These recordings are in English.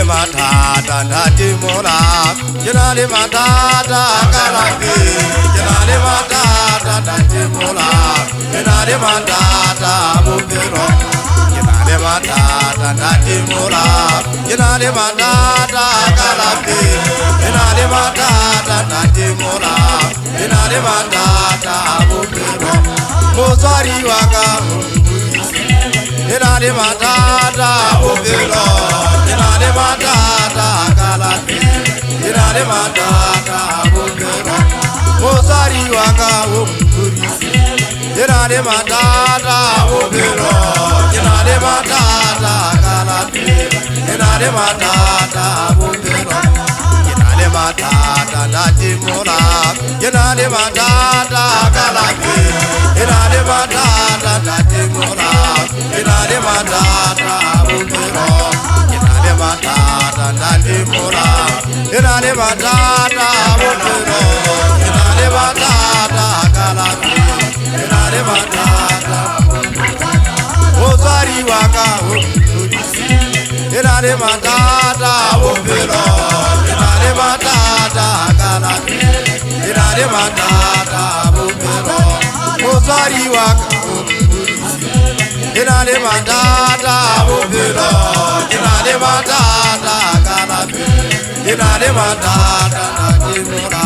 mathata nati mola Jena le mathata kalake Jena le mathata nati mola Jena le mathata bukero Jena le mathata nati mola Jena le mathata kalake Jena le mathata nati mola Jena le mathata bukero Mozari waka Jena le mathata bukero Jena le mathata kalake Jena le mathata bukero Mozari waka Jena le mathata bukero Jena le mathata kalake Jena le mathata bukero Jena le mathata nati mola Jena le mathata kalake Jena le mathata nati mola Jena le mathata bukero Jena le mathata nati mola Jena le mathata bukero Jena le mathata kalake Jena le mathata Mozari waka Jena le mathata bukero Jena le mathata kalake Jena le mathata bukero Mozari waka Jena le mathata bukero Jena le mathata kalake Jena le mathata nati mola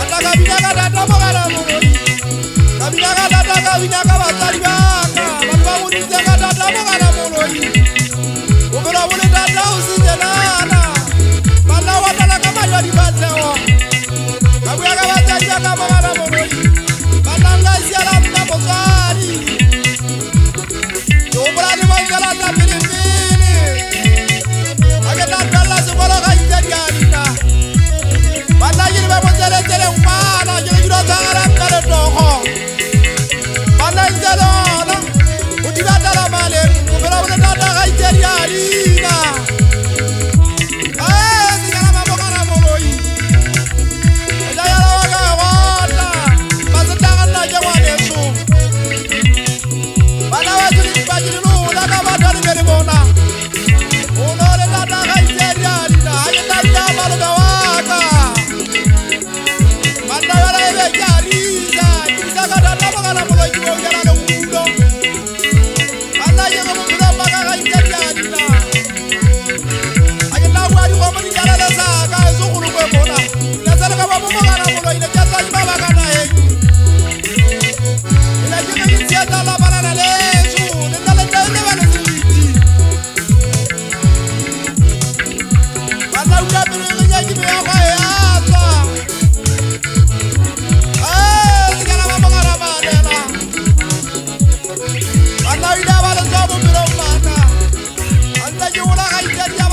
Ataka binaka data mogala mogoli Kabinaka data kabinaka basari baka Balba munizaka data mogala mogoli Ubela wule data usijenana Bala watala kama yori basewo Kabuyaka basari baka mogala mogoli Balanga siala mna mozari Ubela ni mongala na pilipili Ageta dala sumolo kaitariana Bala yiri bamozele tele umana Yiri jiro tangara kare toho Bala njelona Udira dala male Ubela wule data kaitariana Sikana mabokana moloi Ejayala waka wata Masitanga na jewane su Bala wajuli bajili lula kama tali meri mona Unole data kaitariana Ayeta jama luga waka Bala wala ebe jariza Jisaka data wakana moloi Jiwa ujana ne udo Bala yego mbuda baka kaitariana Ayeta wali wama ni jala la saka Zukuru kwe mona Inazala kama wakana moloi Inajasa jima wakana hengi Inajika jinsiata la banana lesu Nindale jende wane ziliti Bala uja biru nyeji biya kwa easa Sikana wakana madena Bala uja wale sobu biru mata Anta jiwula kaitari ya